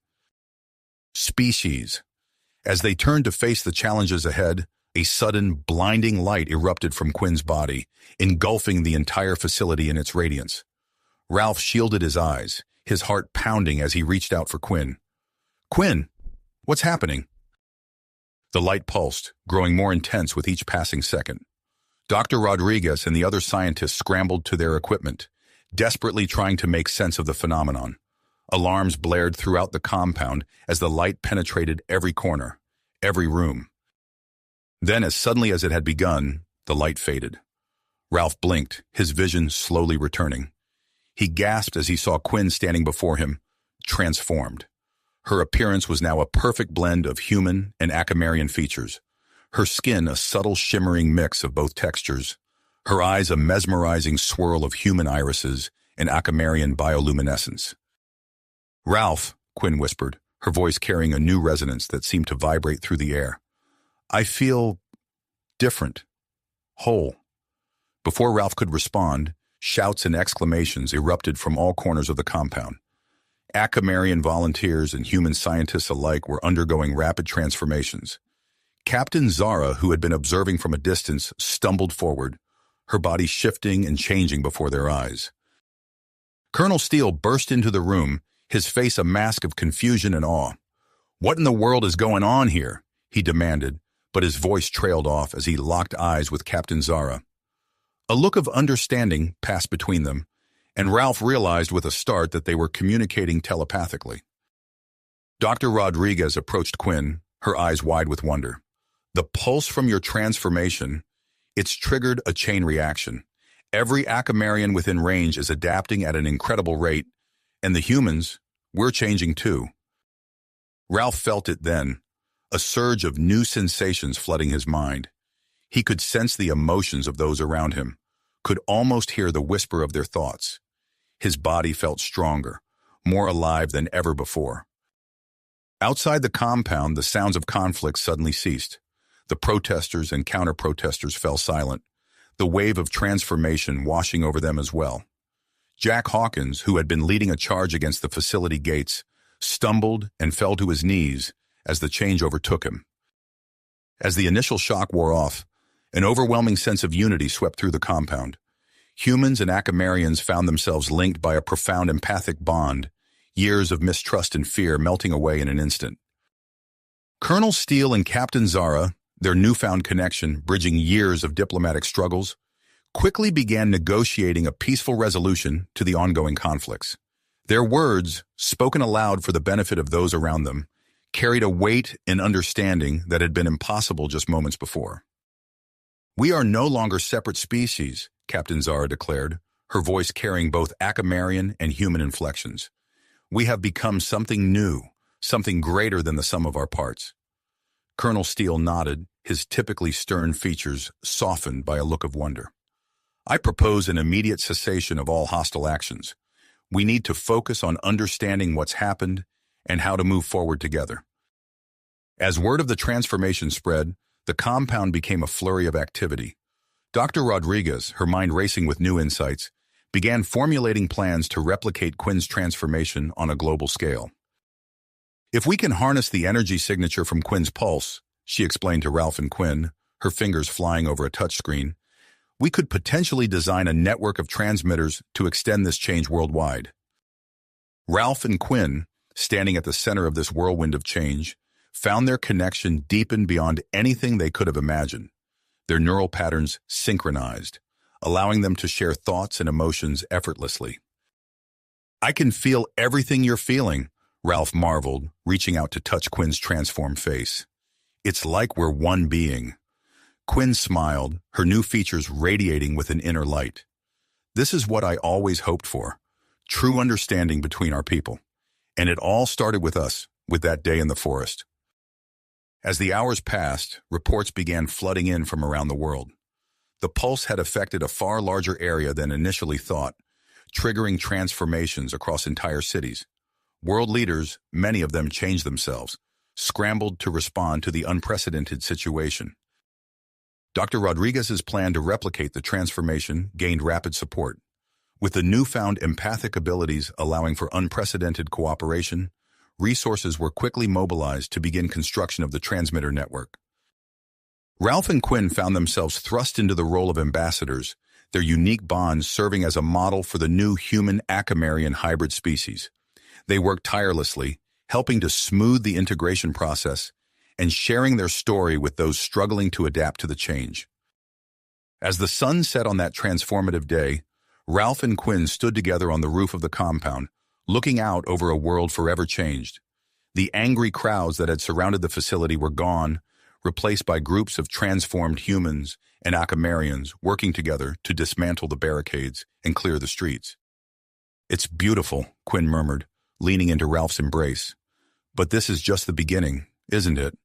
As they turned to face the challenges ahead, a sudden, blinding light erupted from Quinn's body, engulfing the entire facility in its radiance. Ralph shielded his eyes, his heart pounding as he reached out for Quinn. "Quinn, what's happening?" The light pulsed, growing more intense with each passing second. Dr. Rodriguez and the other scientists scrambled to their equipment, desperately trying to make sense of the phenomenon. Alarms blared throughout the compound as the light penetrated every corner, every room. Then, as suddenly as it had begun, the light faded. Ralph blinked, his vision slowly returning. He gasped as he saw Quinn standing before him, transformed. Her appearance was now a perfect blend of human and Acamarian features. Her skin a subtle shimmering mix of both textures, her eyes a mesmerizing swirl of human irises and Acamarian bioluminescence. "Ralph," Quinn whispered, her voice carrying a new resonance that seemed to vibrate through the air. "I feel different, whole." Before Ralph could respond, shouts and exclamations erupted from all corners of the compound. Acamarian volunteers and human scientists alike were undergoing rapid transformations. Captain Zara, who had been observing from a distance, stumbled forward, her body shifting and changing before their eyes. Colonel Steele burst into the room, his face a mask of confusion and awe. "What in the world is going on here?" he demanded, but his voice trailed off as he locked eyes with Captain Zara. A look of understanding passed between them, and Ralph realized with a start that they were communicating telepathically. Dr. Rodriguez approached Quinn, her eyes wide with wonder. "The pulse from your transformation, it's triggered a chain reaction. Every Acamarian within range is adapting at an incredible rate, and the humans, we're changing too." Ralph felt it then, a surge of new sensations flooding his mind. He could sense the emotions of those around him, could almost hear the whisper of their thoughts. His body felt stronger, more alive than ever before. Outside the compound, the sounds of conflict suddenly ceased. The protesters and counter-protesters fell silent, the wave of transformation washing over them as well. Jack Hawkins, who had been leading a charge against the facility gates, stumbled and fell to his knees as the change overtook him. As the initial shock wore off, an overwhelming sense of unity swept through the compound. Humans and Acamarians found themselves linked by a profound empathic bond, years of mistrust and fear melting away in an instant. Colonel Steele and Captain Zara, their newfound connection bridging years of diplomatic struggles, quickly began negotiating a peaceful resolution to the ongoing conflicts. Their words, spoken aloud for the benefit of those around them, carried a weight and understanding that had been impossible just moments before. "We are no longer separate species," Captain Zara declared, her voice carrying both Acamarian and human inflections. "We have become something new, something greater than the sum of our parts." Colonel Steele nodded, his typically stern features softened by a look of wonder. "I propose an immediate cessation of all hostile actions. We need to focus on understanding what's happened and how to move forward together." As word of the transformation spread, the compound became a flurry of activity. Dr. Rodriguez, her mind racing with new insights, began formulating plans to replicate Quinn's transformation on a global scale. "If we can harness the energy signature from Quinn's pulse," she explained to Ralph and Quinn, her fingers flying over a touchscreen, "we could potentially design a network of transmitters to extend this change worldwide." Ralph and Quinn, standing at the center of this whirlwind of change, found their connection deepened beyond anything they could have imagined. Their neural patterns synchronized, allowing them to share thoughts and emotions effortlessly. "I can feel everything you're feeling," Ralph marveled, reaching out to touch Quinn's transformed face. "It's like we're one being." Quinn smiled, her new features radiating with an inner light. "This is what I always hoped for, true understanding between our people. And it all started with us, with that day in the forest." As the hours passed, reports began flooding in from around the world. The pulse had affected a far larger area than initially thought, triggering transformations across entire cities. World leaders, many of them changed themselves, scrambled to respond to the unprecedented situation. Dr. Rodriguez's plan to replicate the transformation gained rapid support. With the newfound empathic abilities allowing for unprecedented cooperation, resources were quickly mobilized to begin construction of the transmitter network. Ralph and Quinn found themselves thrust into the role of ambassadors, their unique bonds serving as a model for the new human Acamarian hybrid species. They worked tirelessly, helping to smooth the integration process and sharing their story with those struggling to adapt to the change. As the sun set on that transformative day, Ralph and Quinn stood together on the roof of the compound, looking out over a world forever changed. The angry crowds that had surrounded the facility were gone, replaced by groups of transformed humans and Acamarians working together to dismantle the barricades and clear the streets. "It's beautiful," Quinn murmured, leaning into Ralph's embrace. "But this is just the beginning, isn't it?"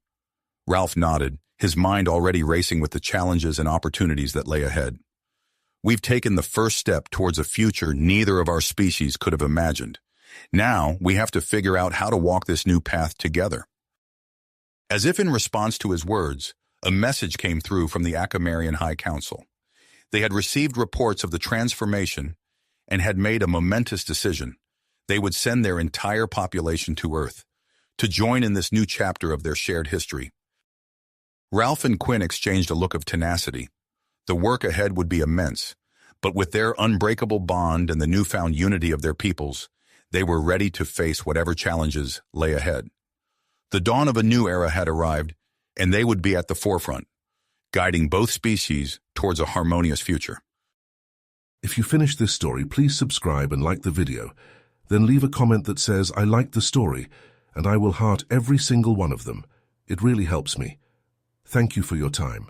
Ralph nodded, his mind already racing with the challenges and opportunities that lay ahead. "We've taken the first step towards a future neither of our species could have imagined. Now we have to figure out how to walk this new path together." As if in response to his words, a message came through from the Acamarian High Council. They had received reports of the transformation and had made a momentous decision. They would send their entire population to Earth to join in this new chapter of their shared history. Ralph and Quinn exchanged a look of tenacity. The work ahead would be immense, but with their unbreakable bond and the newfound unity of their peoples, they were ready to face whatever challenges lay ahead. The dawn of a new era had arrived, and they would be at the forefront, guiding both species towards a harmonious future. If you finished this story, please subscribe and like the video. Then leave a comment that says, "I liked the story," and I will heart every single one of them. It really helps me. Thank you for your time.